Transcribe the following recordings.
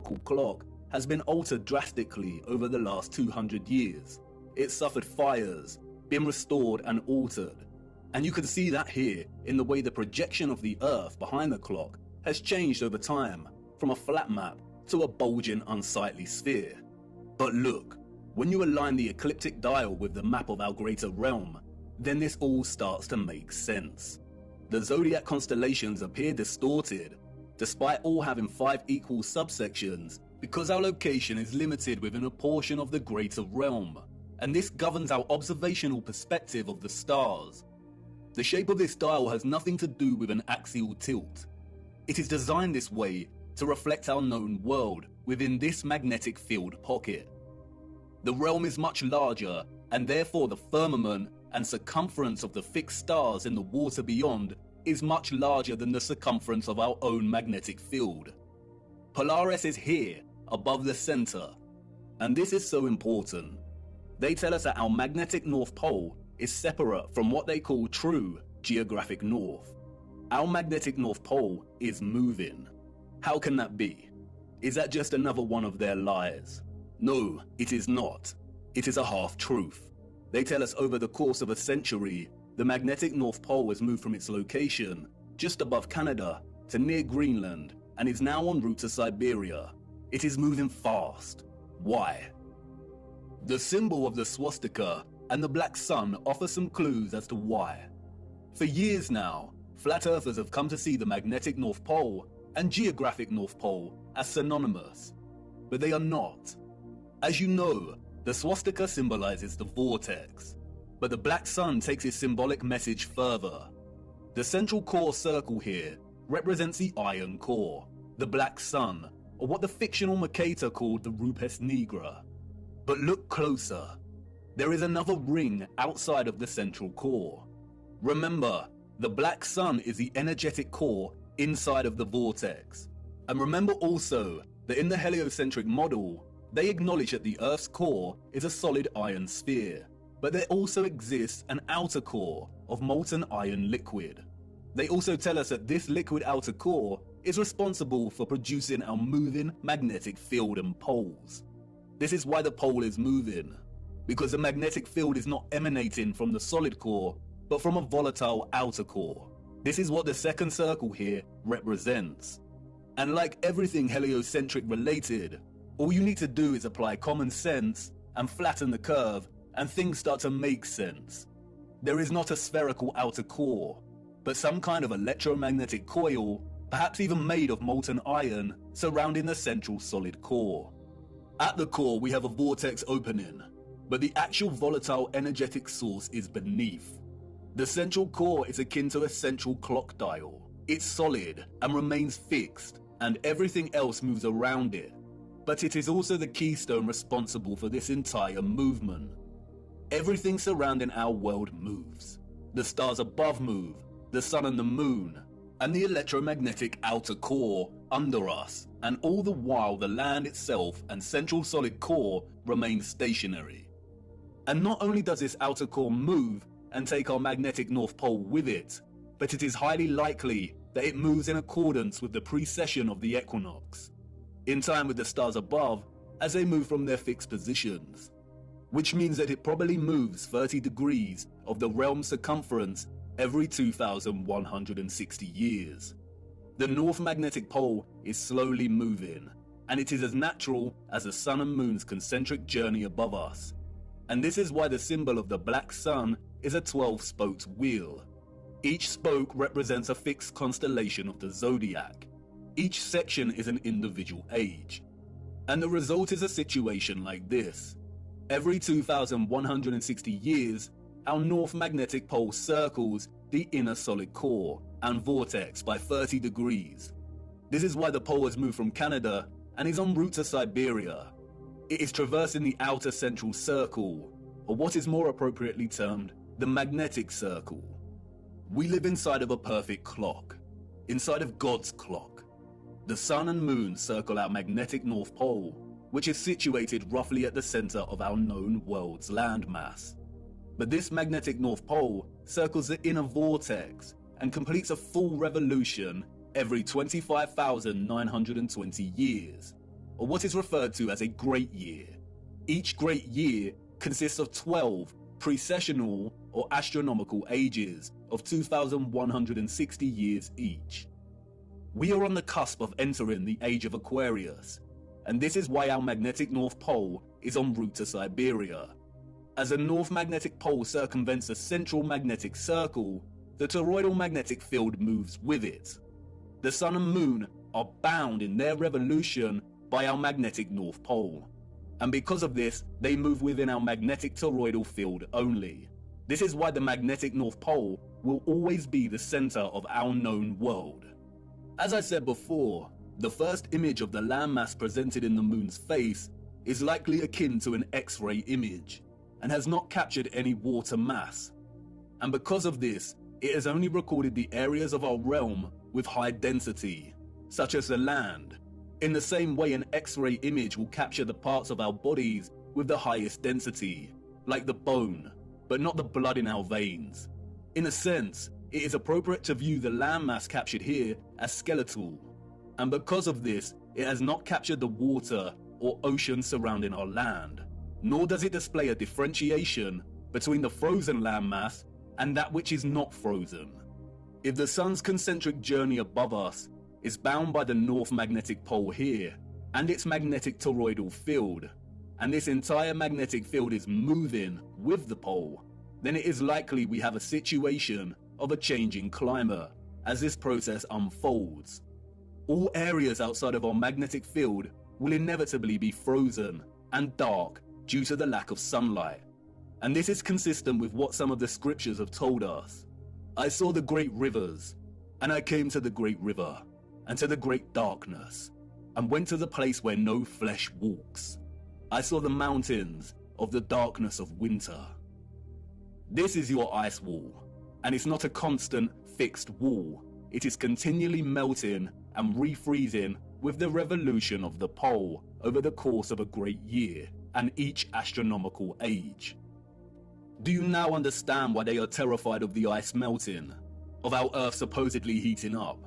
historical clock has been altered drastically over the last 200 years. It's suffered fires, been restored and altered. And you can see that here in the way the projection of the Earth behind the clock has changed over time from a flat map to a bulging, unsightly sphere. But look, when you align the ecliptic dial with the map of our greater realm, then this all starts to make sense. The zodiac constellations appear distorted, despite all having 5 equal subsections, because our location is limited within a portion of the greater realm, and this governs our observational perspective of the stars. The shape of this dial has nothing to do with an axial tilt. It is designed this way to reflect our known world within this magnetic field pocket. The realm is much larger, and therefore the firmament and circumference of the fixed stars in the water beyond is much larger than the circumference of our own magnetic field. Polaris is here, above the center, and this is so important. They tell us that our magnetic North Pole is separate from what they call true geographic north. Our magnetic North Pole is moving. How can that be? Is that just another one of their lies? No, it is not. It is a half-truth. They tell us over the course of a century, the magnetic North Pole has moved from its location, just above Canada, to near Greenland, and is now en route to Siberia. It is moving fast. Why? The symbol of the swastika and the black sun offer some clues as to why. For years now, flat earthers have come to see the magnetic North Pole and geographic North Pole as synonymous, but they are not. As you know, the swastika symbolizes the vortex, but the black sun takes its symbolic message further. The central core circle here represents the iron core, the black sun, or what the fictional Mercator called the Rupes Nigra. But look closer. There is another ring outside of the central core. Remember, the black sun is the energetic core inside of the vortex. And remember also that in the heliocentric model, they acknowledge that the Earth's core is a solid iron sphere, but there also exists an outer core of molten iron liquid. They also tell us that this liquid outer core is responsible for producing our moving magnetic field and poles. This is why the pole is moving, because the magnetic field is not emanating from the solid core, but from a volatile outer core. This is what the second circle here represents. And like everything heliocentric related, all you need to do is apply common sense and flatten the curve, and things start to make sense. There is not a spherical outer core, but some kind of electromagnetic coil, perhaps even made of molten iron, surrounding the central solid core. At the core we have a vortex opening, but the actual volatile energetic source is beneath. The central core is akin to a central clock dial. It's solid and remains fixed, and everything else moves around it. But it is also the keystone responsible for this entire movement. Everything surrounding our world moves. The stars above move, the sun and the moon, and the electromagnetic outer core under us, and all the while the land itself and central solid core remain stationary. And not only does this outer core move and take our magnetic North Pole with it, but it is highly likely that it moves in accordance with the precession of the equinox, in time with the stars above as they move from their fixed positions, which means that it probably moves 30 degrees of the realm's circumference every 2,160 years. The North Magnetic Pole is slowly moving, and it is as natural as the sun and moon's concentric journey above us. And this is why the symbol of the black sun is a 12-spoked wheel. Each spoke represents a fixed constellation of the zodiac. Each section is an individual age. And the result is a situation like this. Every 2,160 years, our North Magnetic Pole circles the inner solid core and vortex by 30 degrees. This is why the pole has moved from Canada and is en route to Siberia. It is traversing the outer central circle, or what is more appropriately termed the magnetic circle. We live inside of a perfect clock, inside of God's clock. The sun and moon circle our magnetic North Pole, which is situated roughly at the center of our known world's landmass. But this magnetic North Pole circles the inner vortex and completes a full revolution every 25,920 years. or what is referred to as a great year. Each great year consists of 12 precessional or astronomical ages of 2,160 years each. We are on the cusp of entering the age of Aquarius, and this is why our magnetic North Pole is en route to Siberia. As the North Magnetic Pole circumvents the central magnetic circle, the toroidal magnetic field moves with it. The Sun and Moon are bound in their revolution by our magnetic North Pole, and because of this, they move within our magnetic toroidal field only. This is why the magnetic North Pole will always be the center of our known world. As I said before, the first image of the landmass presented in the Moon's face is likely akin to an X-ray image, and has not captured any water mass. And because of this, it has only recorded the areas of our realm with high density, such as the land, in the same way an X-ray image will capture the parts of our bodies with the highest density, like the bone, but not the blood in our veins. In a sense, it is appropriate to view the landmass captured here as skeletal, and because of this, it has not captured the water or ocean surrounding our land, nor does it display a differentiation between the frozen landmass and that which is not frozen. If the Sun's concentric journey above us is bound by the North Magnetic Pole here and its magnetic toroidal field, and this entire magnetic field is moving with the pole, then it is likely we have a situation of a changing climate as this process unfolds. All areas outside of our magnetic field will inevitably be frozen and dark due to the lack of sunlight. And this is consistent with what some of the scriptures have told us. I saw the great rivers, and I came to the great river, and to the great darkness, and went to the place where no flesh walks. I saw the mountains of the darkness of winter. This is your ice wall, and it's not a constant, fixed wall. It is continually melting and refreezing with the revolution of the pole over the course of a great year and each astronomical age. Do you now understand why they are terrified of the ice melting, of our Earth supposedly heating up,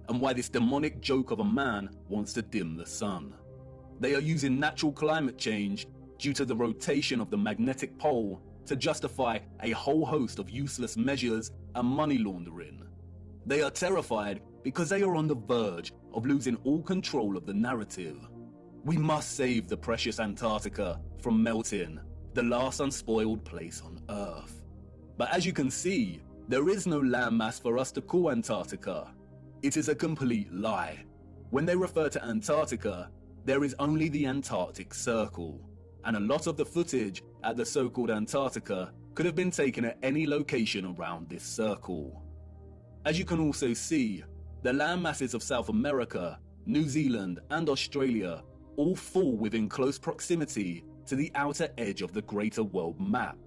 and why this demonic joke of a man wants to dim the sun? They are using natural climate change due to the rotation of the magnetic pole to justify a whole host of useless measures and money laundering. They are terrified because they are on the verge of losing all control of the narrative. We must save the precious Antarctica from melting, the last unspoiled place on Earth. But as you can see, there is no landmass for us to call Antarctica. It is a complete lie. When they refer to Antarctica, there is only the Antarctic Circle, and a lot of the footage at the so-called Antarctica could have been taken at any location around this circle. As you can also see, the landmasses of South America, New Zealand and Australia all fall within close proximity to the outer edge of the greater world map,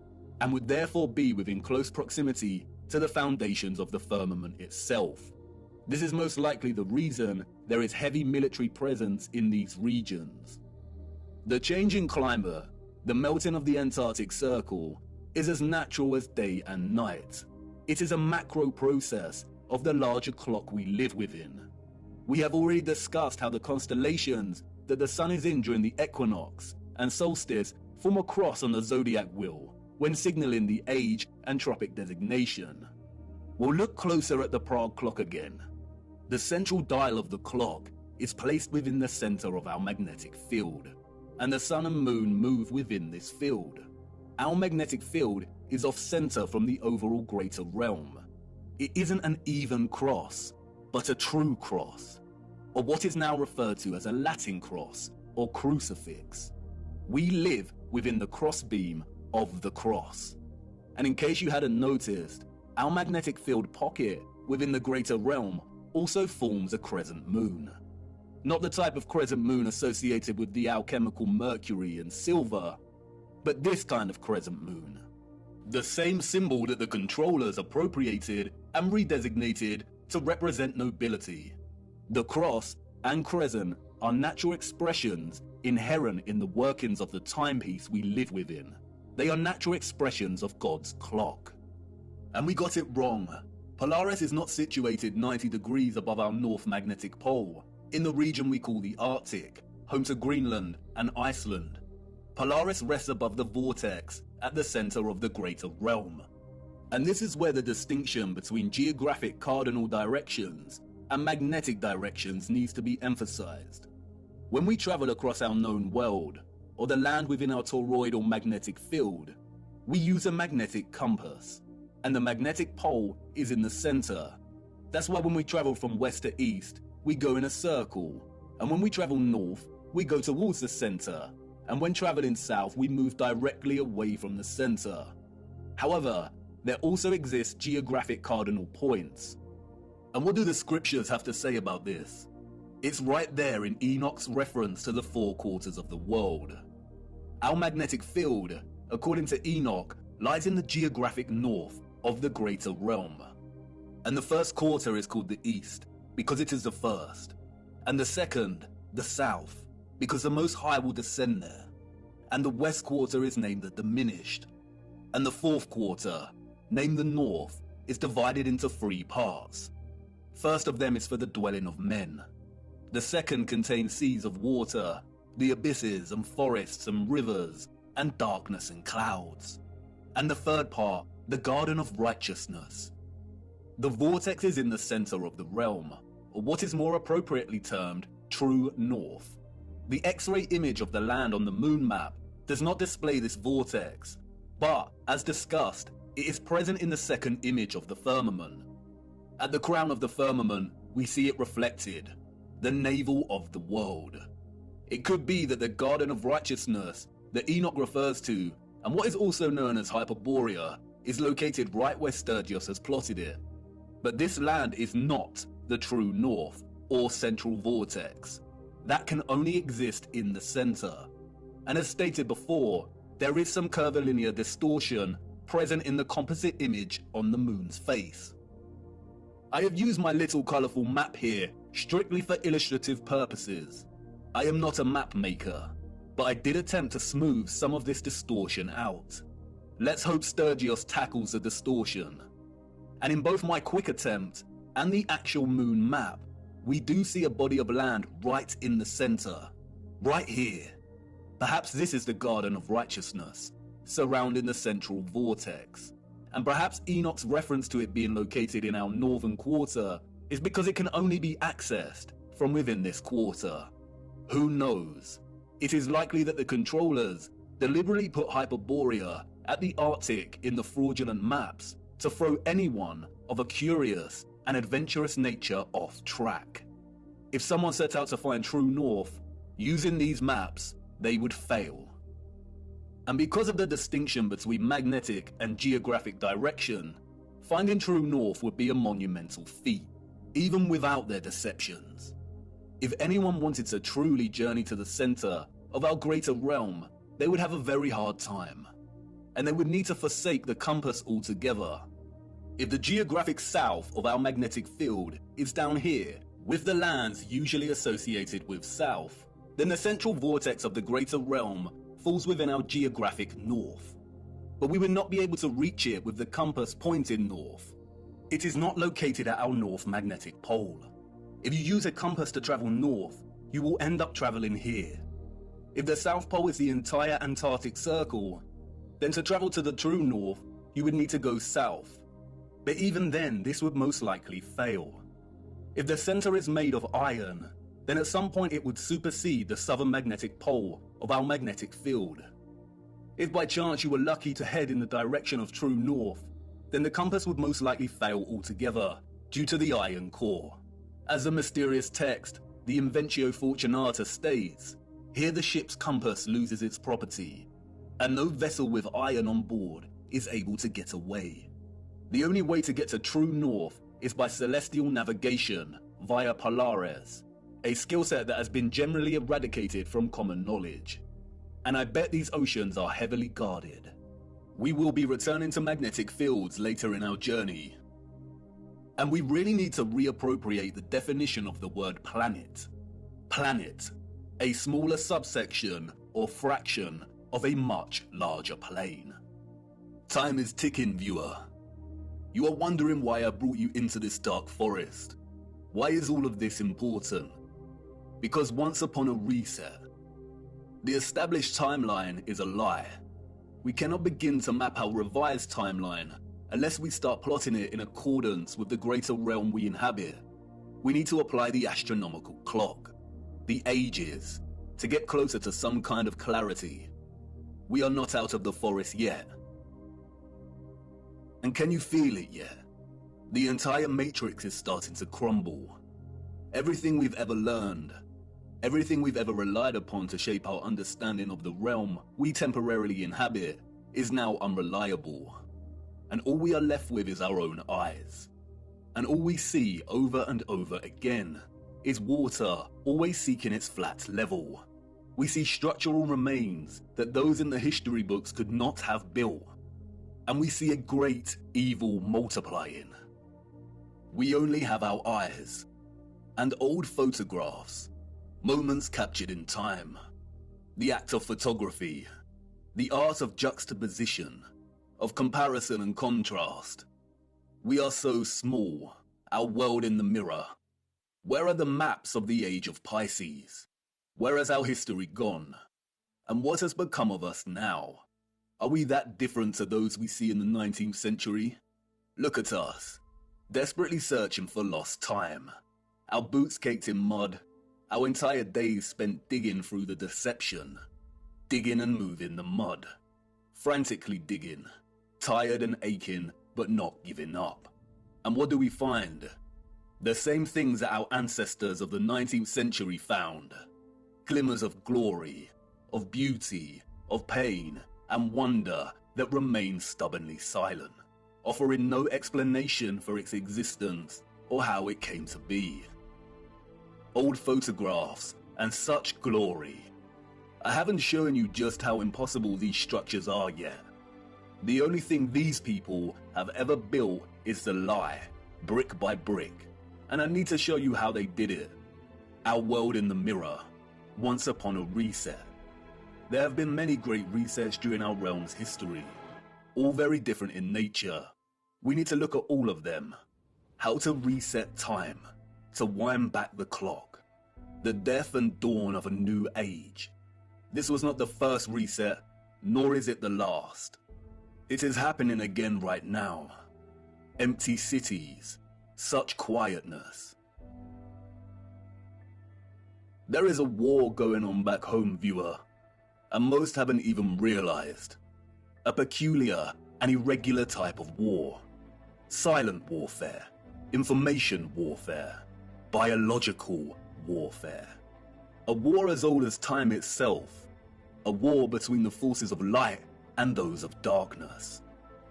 and would therefore be within close proximity to the foundations of the firmament itself. This is most likely the reason there is heavy military presence in these regions. The changing climate, the melting of the Antarctic Circle, is as natural as day and night. It is a macro process of the larger clock we live within. We have already discussed how the constellations that the sun is in during the equinox and solstice form a cross on the zodiac wheel when signaling the age and tropic designation. We'll look closer at the Prague clock again. The central dial of the clock is placed within the center of our magnetic field, and the sun and moon move within this field. Our magnetic field is off center from the overall greater realm. It isn't an even cross, but a true cross, or what is now referred to as a Latin cross or crucifix. We live within the crossbeam of the cross. And in case you hadn't noticed, our magnetic field pocket within the greater realm also forms a crescent moon. Not the type of crescent moon associated with the alchemical Mercury and silver, but this kind of crescent moon. The same symbol that the controllers appropriated and redesignated to represent nobility. The cross and crescent are natural expressions inherent in the workings of the timepiece we live within. They are natural expressions of God's clock. And we got it wrong. Polaris is not situated 90 degrees above our North Magnetic Pole, in the region we call the Arctic, home to Greenland and Iceland. Polaris rests above the vortex at the center of the greater realm. And this is where the distinction between geographic cardinal directions and magnetic directions needs to be emphasized. When we travel across our known world, or the land within our toroidal magnetic field, we use a magnetic compass, and the magnetic pole is in the center. That's why when we travel from west to east, we go in a circle, and when we travel north, we go towards the center, and when traveling south, we move directly away from the center. However, there also exist geographic cardinal points. And what do the scriptures have to say about this? It's right there in Enoch's reference to the 4 quarters of the world. Our magnetic field, according to Enoch, lies in the geographic north of the greater realm. And the first quarter is called the east, because it is the first. And the second, the south, because the Most High will descend there. And the west quarter is named the diminished. And the fourth quarter, named the north, is divided into 3 parts. First of them is for the dwelling of men. The second contains seas of water, the abysses and forests and rivers, and darkness and clouds. And the third part, the garden of righteousness. The vortex is in the center of the realm, or what is more appropriately termed true north. The X-ray image of the land on the moon map does not display this vortex, but, as discussed, it is present in the second image of the firmament. At the crown of the firmament, we see it reflected, the navel of the world. It could be that the garden of righteousness that Enoch refers to, and what is also known as Hyperborea, is located right where Sturgios has plotted it. But this land is not the true north or central vortex. That can only exist in the center. And as stated before, there is some curvilinear distortion present in the composite image on the moon's face. I have used my little colourful map here strictly for illustrative purposes. I am not a map maker, but I did attempt to smooth some of this distortion out. Let's hope Sturgios tackles the distortion. And in both my quick attempt and the actual moon map, we do see a body of land right in the center, right here. Perhaps this is the garden of righteousness, surrounding the central vortex. And perhaps Enoch's reference to it being located in our northern quarter is because it can only be accessed from within this quarter. Who knows? It is likely that the controllers deliberately put Hyperborea at the Arctic in the fraudulent maps to throw anyone of a curious and adventurous nature off track. If someone set out to find true north, using these maps, they would fail. And because of the distinction between magnetic and geographic direction, finding true north would be a monumental feat, even without their deceptions. If anyone wanted to truly journey to the center of our greater realm, they would have a very hard time, and they would need to forsake the compass altogether. If the geographic south of our magnetic field is down here, with the lands usually associated with south, then the central vortex of the greater realm falls within our geographic north. But we would not be able to reach it with the compass pointing north. It is not located at our north magnetic pole. If you use a compass to travel north, you will end up traveling here. If the South Pole is the entire Antarctic Circle, then to travel to the true north, you would need to go south. But even then, this would most likely fail. If the center is made of iron, then at some point it would supersede the southern magnetic pole of our magnetic field. If by chance you were lucky to head in the direction of true north, then the compass would most likely fail altogether due to the iron core. As the mysterious text, the Inventio Fortunata states, here the ship's compass loses its property, and no vessel with iron on board is able to get away. The only way to get to true north is by celestial navigation via Polaris, a skill set that has been generally eradicated from common knowledge. And I bet these oceans are heavily guarded. We will be returning to magnetic fields later in our journey. And we really need to reappropriate the definition of the word planet. Planet, a smaller subsection or fraction of a much larger plane. Time is ticking, viewer. You are wondering why I brought you into this dark forest. Why is all of this important? Because once upon a reset, The established timeline is a lie. We cannot begin to map our revised timeline unless we start plotting it in accordance with the greater realm we inhabit. We need to apply the astronomical clock, the ages, to get closer to some kind of clarity. We are not out of the forest yet. And can you feel it yet? The entire matrix is starting to crumble. Everything we've ever learned, everything we've ever relied upon to shape our understanding of the realm we temporarily inhabit is now unreliable. And all we are left with is our own eyes. And all we see over and over again is water always seeking its flat level. We see structural remains that those in the history books could not have built. And we see a great evil multiplying. We only have our eyes and old photographs, moments captured in time, the act of photography, the art of juxtaposition, of comparison and contrast. We are so small, our world in the mirror. Where are the maps of the age of Pisces? Where has our history gone? And what has become of us now? Are we that different to those we see in the 19th century? Look at us, desperately searching for lost time. Our boots caked in mud, our entire days spent digging through the deception. Digging and moving the mud. Frantically digging, tired and aching, but not giving up. And what do we find? The same things that our ancestors of the 19th century found. Glimmers of glory, of beauty, of pain, and wonder that remain stubbornly silent, offering no explanation for its existence or how it came to be. Old photographs and such glory. I haven't shown you just how impossible these structures are yet. The only thing these people have ever built is the lie, brick by brick, and I need to show you how they did it. Our world in the mirror, once upon a reset. There have been many great resets during our realm's history, all very different in nature. We need to look at all of them. How to reset time, to wind back the clock. The death and dawn of a new age. This was not the first reset, nor is it the last. It is happening again right now. Empty cities, such quietness. There is a war going on back home, viewer, and most haven't even realized. A peculiar and irregular type of war. Silent warfare, information warfare, biological warfare. A war as old as time itself. A war between the forces of light and those of darkness.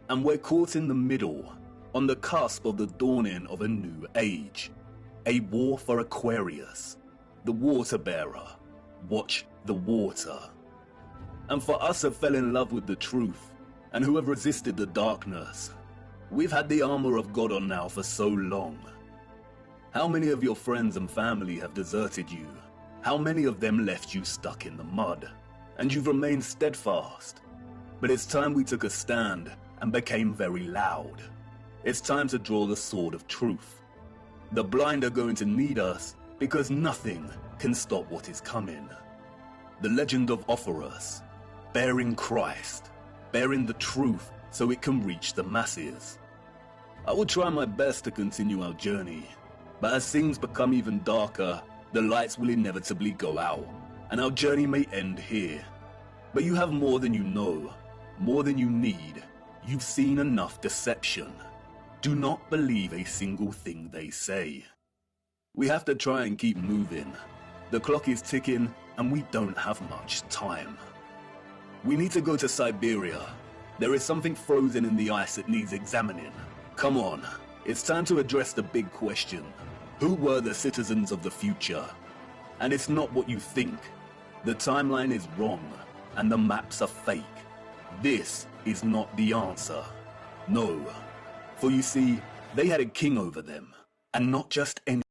And we're caught in the middle, on the cusp of the dawning of a new age. A war for Aquarius, the water bearer. Watch the water. And for us who fell in love with the truth, and who have resisted the darkness, we've had the armor of God on now for so long. How many of your friends and family have deserted you? How many of them left you stuck in the mud? And you've remained steadfast. But it's time we took a stand and became very loud. It's time to draw the sword of truth. The blind are going to need us because nothing can stop what is coming. The legend of Offerus, bearing Christ, bearing the truth so it can reach the masses. I will try my best to continue our journey, but as things become even darker, the lights will inevitably go out, and our journey may end here. But you have more than you know, more than you need. You've seen enough deception. Do not believe a single thing they say. We have to try and keep moving. The clock is ticking, and we don't have much time. We need to go to Siberia. There is something frozen in the ice that needs examining. Come on, it's time to address the big question. Who were the citizens of the future? And it's not what you think. The timeline is wrong, and the maps are fake. This is not the answer. No. For you see, they had a king over them, and not just any